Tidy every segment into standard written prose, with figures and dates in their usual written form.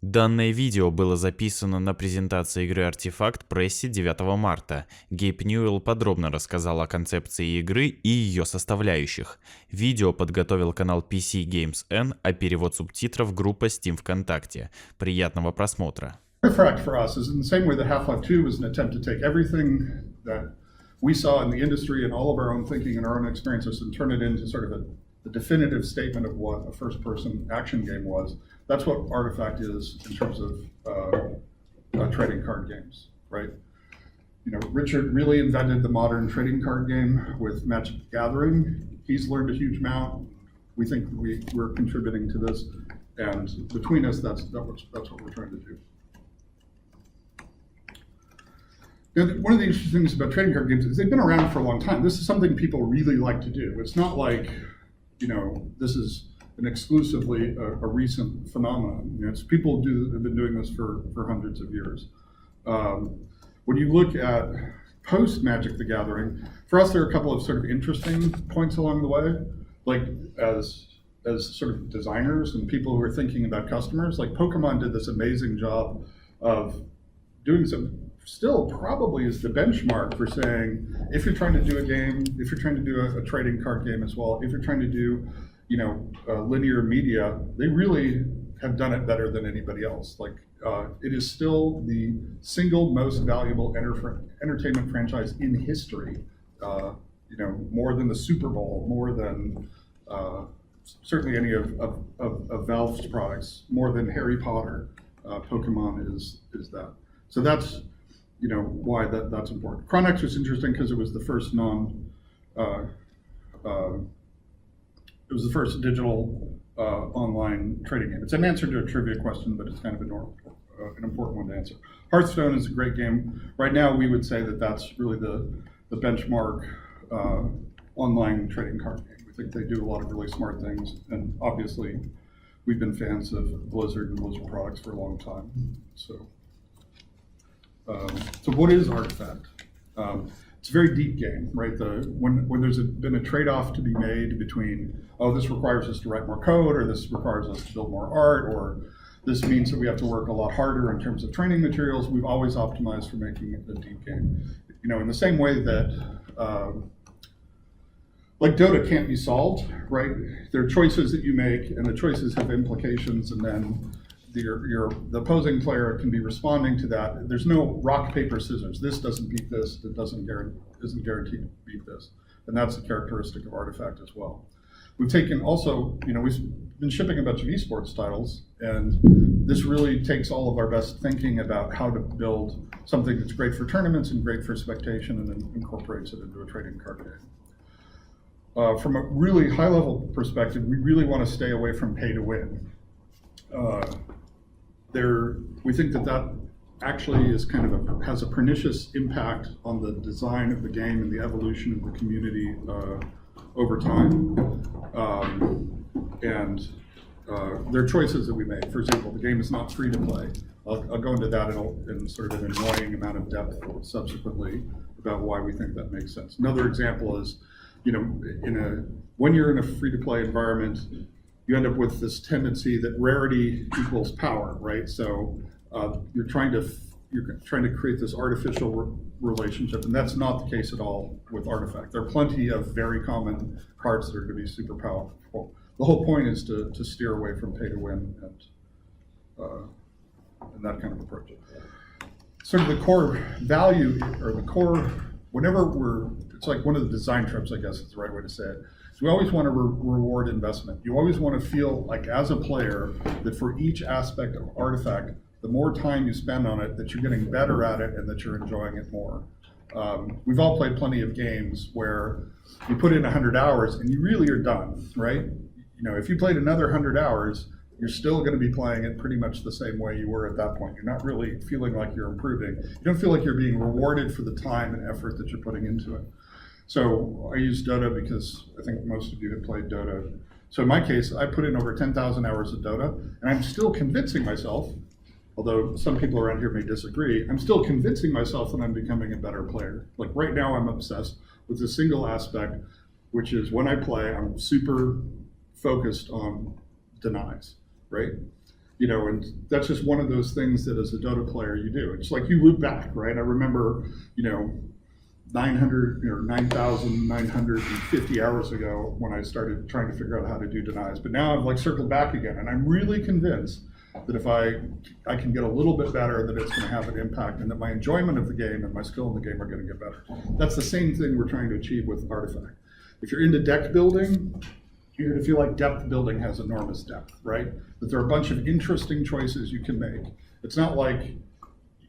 Данное видео было записано на презентации игры «Артефакт» прессе 9 марта. Гейб Ньюэлл подробно рассказал о концепции игры и ее составляющих. Видео подготовил канал PC Games N, а перевод субтитров группа Steam ВКонтакте. Приятного просмотра. Артефакт for us is in the same way that Half-Life 2 was an attempt to take everything that we saw in the industry and all of our own thinking and our own experiences and turn it into sort of a definitive statement of what a first-person action game was. That's what Artifact is in terms of trading card games, right? You know, Richard really invented the modern trading card game with Magic the Gathering. He's learned a huge amount. We think we're contributing to this, and between us, that's what we're trying to do. One of the interesting things about trading card games is they've been around for a long time. This is something people really like to do. It's not like, you know, this is an exclusively a recent phenomenon. You know, it's people have been doing this for hundreds of years. When you look at post Magic the Gathering, for us there are a couple of sort of interesting points along the way. Like as sort of designers and people who are thinking about customers, like Pokemon did this amazing job of doing some. Still probably is the benchmark for saying, if you're trying to do a game, if you're trying to do a trading card game as well, if you're trying to do, you know, linear media, they really have done it better than anybody else. Like, it is still the single most valuable entertainment franchise in history. You know, more than the Super Bowl, more than certainly any of Valve's products, more than Harry Potter. Pokemon is that. So that's, you know, why that's important. Chronex was interesting because it was the first it was the first digital online trading game. It's an answer to a trivia question, but it's kind of an important one to answer. Hearthstone is a great game. Right now, we would say that that's really the benchmark online trading card game. We think they do a lot of really smart things, and obviously, we've been fans of Blizzard and Blizzard products for a long time. So what is Artifact? It's a very deep game, right? When there's been a trade-off to be made between, oh, this requires us to write more code, or this requires us to build more art, or this means that we have to work a lot harder in terms of training materials, we've always optimized for making it a deep game. You know, in the same way that, like Dota can't be solved, right? There are choices that you make, and the choices have implications, and then the opposing player can be responding to that. There's no rock, paper, scissors. This doesn't beat this. It isn't guaranteed to beat this. And that's a characteristic of Artifact as well. We've taken also, you know, we've been shipping a bunch of esports titles, and this really takes all of our best thinking about how to build something that's great for tournaments and great for spectation, and then incorporates it into a trading card game. From a really high level perspective, we really want to stay away from pay to win. We think that actually is kind of has a pernicious impact on the design of the game and the evolution of the community over time. And there are choices that we make. For example, the game is not free to play. I'll go into that in sort of an annoying amount of depth subsequently about why we think that makes sense. Another example is, you know, when you're in a free to play environment, you end up with this tendency that rarity equals power, right? So you're trying to create this artificial relationship, and that's not the case at all with Artifact. There are plenty of very common cards that are going to be super powerful. The whole point is to steer away from pay to win and that kind of approach. Sort of the core value, or the core, it's like one of the design trips, I guess is the right way to say it. So we always want to reward investment. You always want to feel like, as a player, that for each aspect of Artifact, the more time you spend on it, that you're getting better at it and that you're enjoying it more. We've all played plenty of games where you put in 100 hours and you really are done, right? You know, if you played another 100 hours, you're still going to be playing it pretty much the same way you were at that point. You're not really feeling like you're improving. You don't feel like you're being rewarded for the time and effort that you're putting into it. So I use Dota because I think most of you have played Dota. So in my case, I put in over 10,000 hours of Dota, and I'm still convincing myself, although some people around here may disagree, I'm still convincing myself that I'm becoming a better player. Like right now, I'm obsessed with a single aspect, which is when I play, I'm super focused on denies, right? And that's just one of those things that as a Dota player you do. It's like you loop back, right? I remember, 900 or 9,950 hours ago when I started trying to figure out how to do denies. But now I've like circled back again, and I'm really convinced that if I can get a little bit better, that it's going to have an impact, and that my enjoyment of the game and my skill in the game are going to get better. That's the same thing we're trying to achieve with Artifact. If you're into deck building, you're going to feel like depth building has enormous depth, right? That there are a bunch of interesting choices you can make. It's not like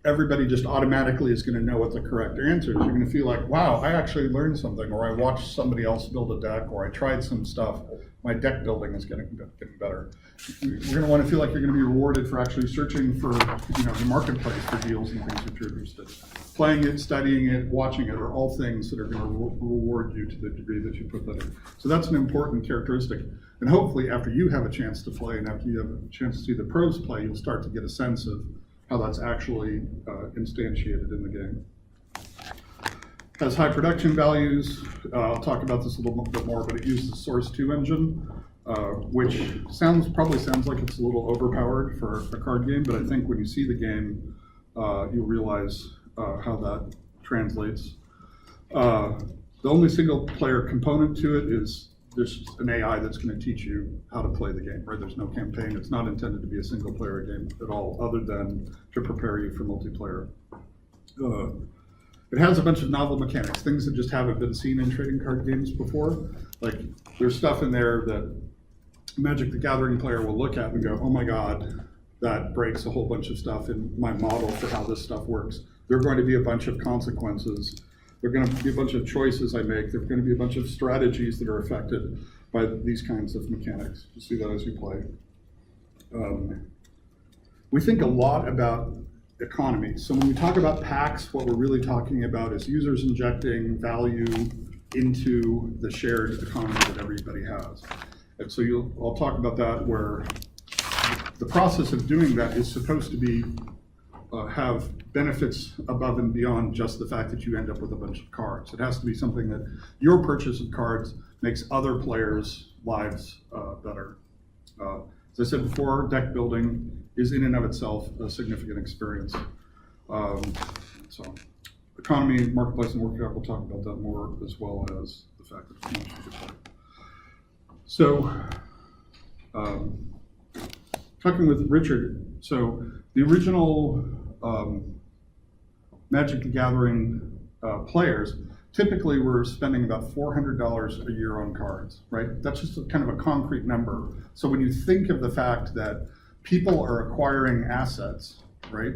everybody just automatically is going to know what the correct answer is. You're going to feel like, wow, I actually learned something, or I watched somebody else build a deck, or I tried some stuff. My deck building is getting better. You're going to want to feel like you're going to be rewarded for actually searching for, the marketplace for deals and things that you're interested in. Playing it, studying it, watching it are all things that are going to reward you to the degree that you put that in. So that's an important characteristic. And hopefully after you have a chance to play and after you have a chance to see the pros play, you'll start to get a sense of how that's actually instantiated in the game. Has high production values. I'll talk about this a little bit more, but it uses the Source 2 engine, which probably sounds like it's a little overpowered for a card game, but I think when you see the game, you'll realize how that translates. The only single player component to it is there's an AI that's going to teach you how to play the game, right? There's no campaign. It's not intended to be a single player game at all, other than to prepare you for multiplayer. It has a bunch of novel mechanics, things that just haven't been seen in trading card games before. Like there's stuff in there that Magic the Gathering player will look at and go, oh my God, that breaks a whole bunch of stuff in my model for how this stuff works. There are going to be a bunch of consequences. There are going to be a bunch of choices I make. There are going to be a bunch of strategies that are affected by these kinds of mechanics. You'll see that as you play. We think a lot about economy. So when we talk about packs, what we're really talking about is users injecting value into the shared economy that everybody has. And so I'll talk about that, where the process of doing that is supposed to be have benefits above and beyond just the fact that you end up with a bunch of cards. It has to be something that your purchase of cards makes other players' lives better. As I said before, deck building is in and of itself a significant experience. So economy, marketplace, and workout, we'll talk about that more, as well as the fact that it's much to play. So talking with Richard, so the original Magic the Gathering players typically were spending about $400 a year on cards, right? That's just kind of a concrete number. So when you think of the fact that people are acquiring assets, right?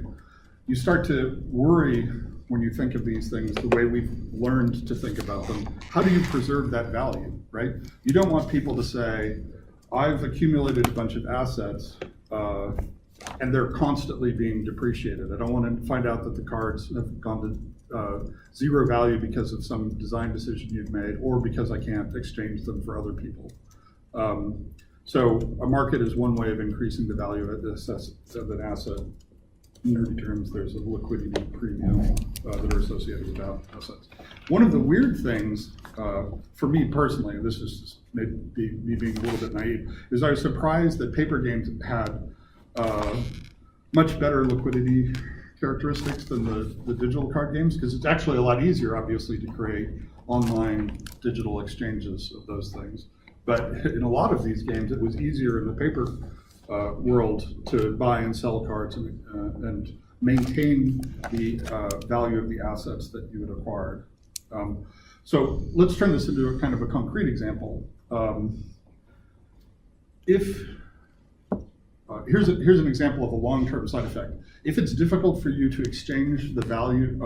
You start to worry when you think of these things the way we've learned to think about them. How do you preserve that value, right? You don't want people to say, I've accumulated a bunch of assets and they're constantly being depreciated. I don't want to find out that the cards have gone to zero value because of some design decision you've made, or because I can't exchange them for other people. So a market is one way of increasing the value of an asset. In nerdy terms, there's a liquidity premium that are associated with that assets. One of the weird things, for me personally, and this is maybe me being a little bit naive, is I was surprised that paper games had much better liquidity characteristics than the digital card games, because it's actually a lot easier, obviously, to create online digital exchanges of those things. But in a lot of these games, it was easier in the paper world to buy and sell cards and maintain the value of the assets that you had acquired. So let's turn this into a kind of a concrete example. Here's an example of a long-term side effect. If it's difficult for you to exchange the value,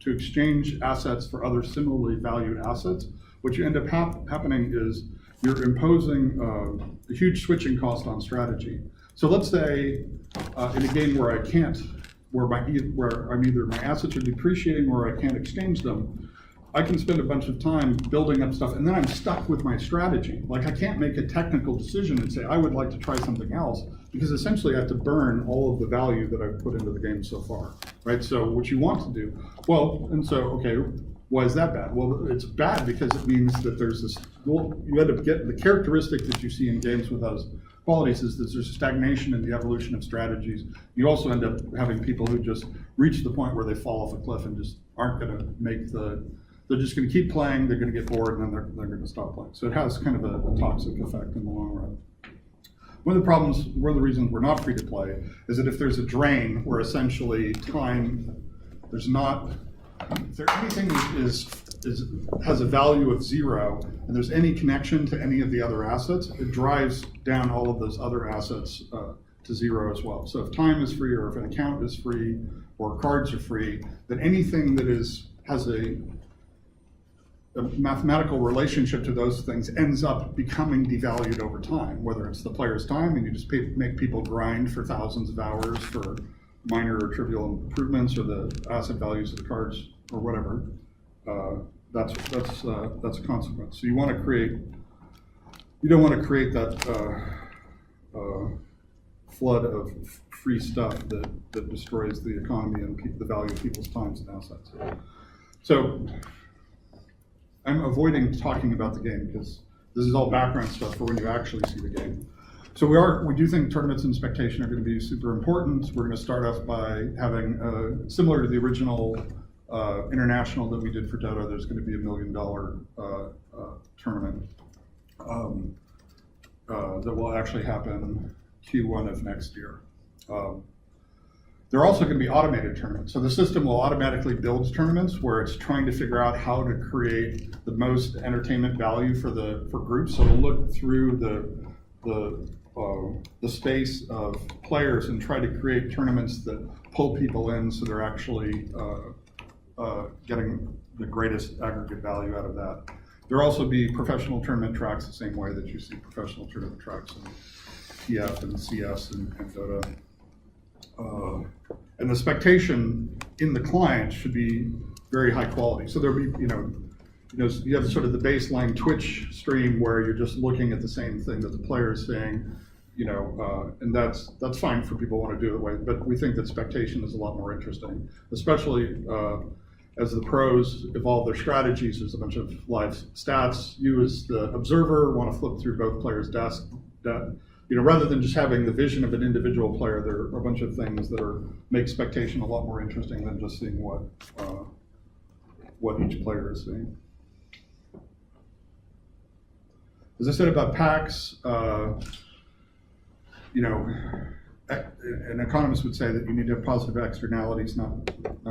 to exchange assets for other similarly valued assets, what you end up happening is you're imposing a huge switching cost on strategy. So let's say in a game where either my assets are depreciating or I can't exchange them, I can spend a bunch of time building up stuff, and then I'm stuck with my strategy. Like, I can't make a technical decision and say, I would like to try something else, because essentially I have to burn all of the value that I've put into the game so far, right? So what you want to do, okay, why is that bad? Well, it's bad because it means that there's this, you end up getting the characteristic that you see in games with us, qualities is that there's a stagnation in the evolution of strategies. You also end up having people who just reach the point where they fall off a cliff and just aren't going to make they're just going to keep playing, they're going to get bored, and then they're going to stop playing. So it has kind of a toxic effect in the long run. One of the reasons we're not free to play is that if there's a drain where essentially time, if there anything has a value of 0 and there's any connection to any of the other assets, it drives down all of those other assets to 0 as well. So if time is free, or if an account is free, or cards are free, then anything that has a mathematical relationship to those things ends up becoming devalued over time, whether it's the player's time and you just make people grind for thousands of hours for minor or trivial improvements, or the asset values of the cards or whatever. That's a consequence. So you don't want to create that flood of free stuff that destroys the economy and the value of people's times and assets. So I'm avoiding talking about the game because this is all background stuff for when you actually see the game. So we do think tournaments and spectation are going to be super important. We're going to start off by having, similar to the original international that we did for Dota, there's going to be $1 million tournament that will actually happen Q1 of next year. There are also going to be automated tournaments. So the system will automatically build tournaments where it's trying to figure out how to create the most entertainment value for groups. So it'll look through the space of players and try to create tournaments that pull people in so they're actually getting the greatest aggregate value out of that. There'll also be professional tournament tracks the same way that you see professional tournament tracks in TF and CS and Dota. And the spectation in the client should be very high quality. So there'll be, you have sort of the baseline Twitch stream where you're just looking at the same thing that the player is saying, and that's fine for people who want to do it that way. But we think that spectation is a lot more interesting, especially as the pros evolve their strategies. There's a bunch of live stats. You as the observer want to flip through both players' desks. Rather than just having the vision of an individual player, there are a bunch of things that make spectation a lot more interesting than just seeing what each player is seeing. As I said about packs, an economist would say that you need to have positive externalities, not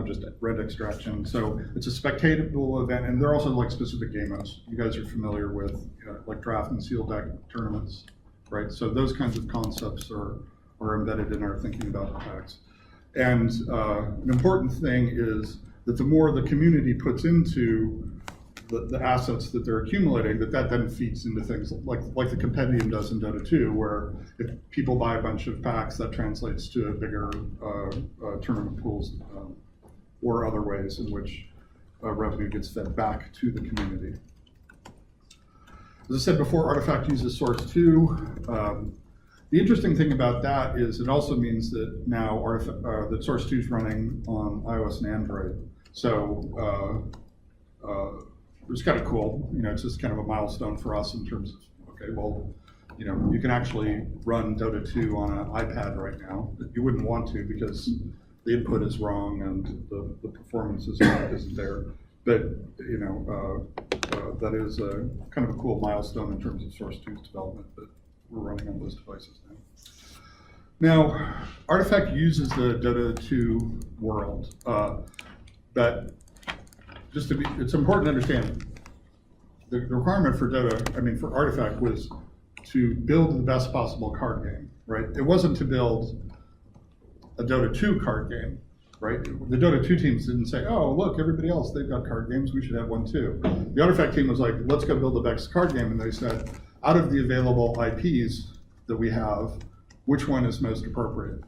just red extraction. So it's a spectatable event, and they're also like specific game modes. You guys are familiar with like draft and seal deck tournaments, right? So those kinds of concepts are embedded in our thinking about packs. And an important thing is that the more the community puts into the assets that they're accumulating, that then feeds into things like the compendium does in Dota 2, where if people buy a bunch of packs, that translates to a bigger tournament pools or other ways in which revenue gets fed back to the community. As I said before, Artifact uses Source 2. The interesting thing about that is it also means that now that Source 2 is running on iOS and Android. So it's kind of cool. It's just kind of a milestone for us in terms of, okay, well, you can actually run Dota 2 on an iPad right now. You wouldn't want to because the input is wrong and the performance isn't there. But that is a kind of a cool milestone in terms of Source 2's development that we're running on those devices now. Now, Artifact uses the Dota 2 world, but it's important to understand the requirement for for Artifact was to build the best possible card game, right? It wasn't to build a Dota 2 card game, right? The Dota 2 teams didn't say, oh, look, everybody else, they've got card games, we should have one too. The Artifact team was like, let's go build the best card game, and they said, out of the available IPs that we have, which one is most appropriate?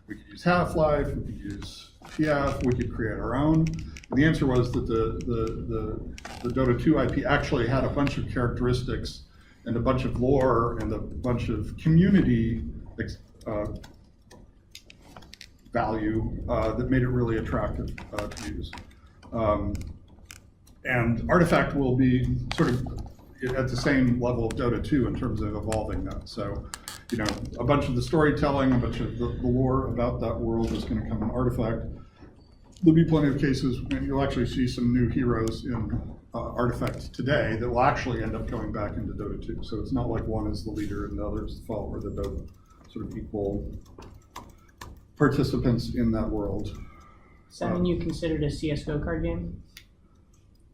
We could use Half-Life, we could use TF, we could create our own. And the answer was that the Dota 2 IP actually had a bunch of characteristics and a bunch of lore and a bunch of community value that made it really attractive to use. And Artifact will be sort of at the same level of Dota 2 in terms of evolving that. So you know, a bunch of the storytelling, a bunch of the lore about that world is going to come in Artifact. There'll be plenty of cases, and you'll actually see some new heroes in Artifact today that will actually end up going back into Dota 2. So it's not like one is the leader and the other is the follower. They're both sort of equal participants in that world. Something you considered a CS:GO card game?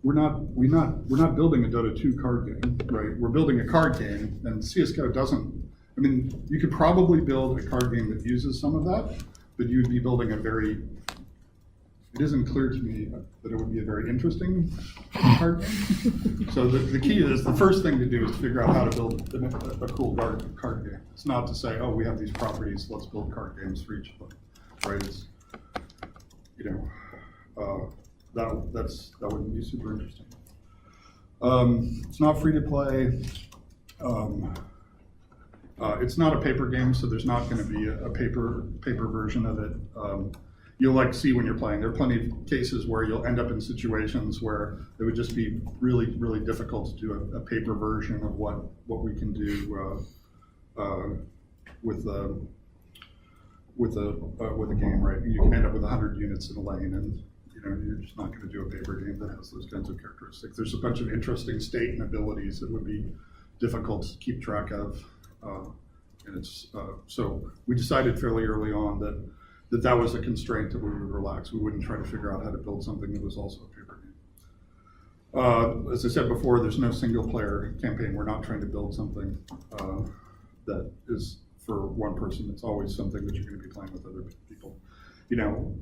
We're not building a Dota 2 card game, right? We're building a card game, and CS:GO doesn't. I mean, you could probably build a card game that uses some of that, but you'd be building a very. It isn't clear to me that it would be a very interesting card game. So the key is, the first thing to do is to figure out how to build a cool card game. It's not to say, oh, we have these properties, let's build card games for each of them, right? It's, you know, that wouldn't be super interesting. It's not free to play. It's not a paper game, so there's not going to be a paper version of it. You'll like see when you're playing. There are plenty of cases where you'll end up in situations where it would just be really, really difficult to do a paper version of what we can do with a game, right? You can end up with 100 units in a lane, and you know, you're just not going to do a paper game that has those kinds of characteristics. There's a bunch of interesting state and abilities that would be difficult to keep track of, and it's so we decided fairly early on that was a constraint that we would relax. We wouldn't try to figure out how to build something that was also a paper game. As I said before, there's no single player campaign. We're not trying to build something that is for one person. It's always something that you're going to be playing with other people. You know,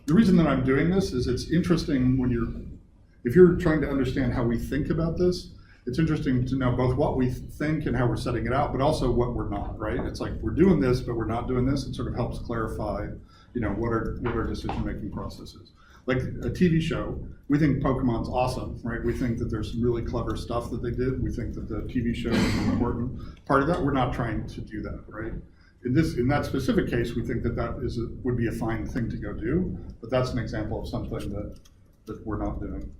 the reason that I'm doing this is it's interesting if you're trying to understand how we think about this, it's interesting to know both what we think and how we're setting it out, but also what we're not, right? It's like we're doing this, but we're not doing this. It sort of helps clarify, you know, what our decision-making process is. Like a TV show, we think Pokemon's awesome, right? We think that there's some really clever stuff that they did. We think that the TV show is an important part of that. We're not trying to do that, right? In that specific case, we think that would be a fine thing to go do, but that's an example of something that we're not doing.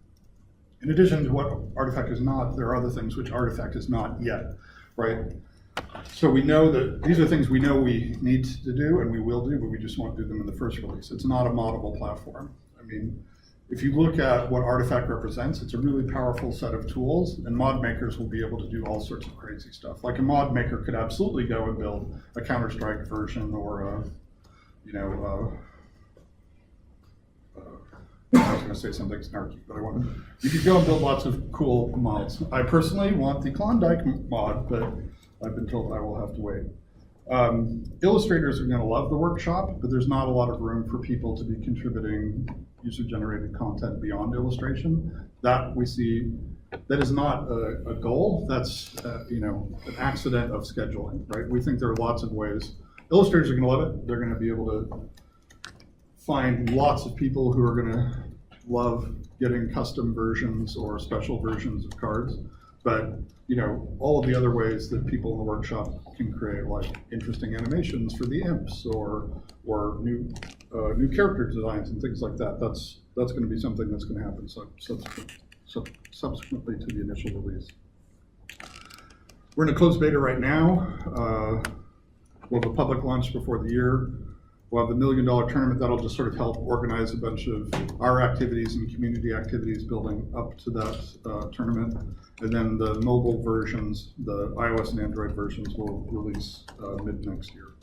In addition to what Artifact is not, there are other things which Artifact is not yet, right? So we know that these are things we know we need to do and we will do, but we just won't do them in the first release. It's not a moddable platform. I mean, if you look at what Artifact represents, it's a really powerful set of tools, and mod makers will be able to do all sorts of crazy stuff. Like a mod maker could absolutely go and build a Counter-Strike version or I was going to say something snarky, but I won't. You could go and build lots of cool mods. I personally want the Klondike mod, but I've been told I will have to wait. Illustrators are going to love the workshop, but there's not a lot of room for people to be contributing user-generated content beyond illustration. That we see, that is not a goal. That's an accident of scheduling, right? We think there are lots of ways. Illustrators are going to love it. They're going to be able to find lots of people who are going to love getting custom versions or special versions of cards. But all of the other ways that people in the workshop can create, like interesting animations for the imps or new character designs and things like that, that's going to be something that's going to happen subsequently to the initial release. We're in a closed beta right now. We'll have a public launch before the year. We'll have the $1 million tournament that'll just sort of help organize a bunch of our activities and community activities building up to that tournament. And then the mobile versions, the iOS and Android versions, will release mid next year.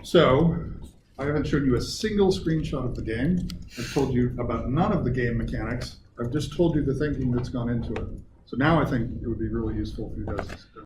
So I haven't shown you a single screenshot of the game. I've told you about none of the game mechanics. I've just told you the thinking that's gone into it. So now I think it would be really useful for you guys to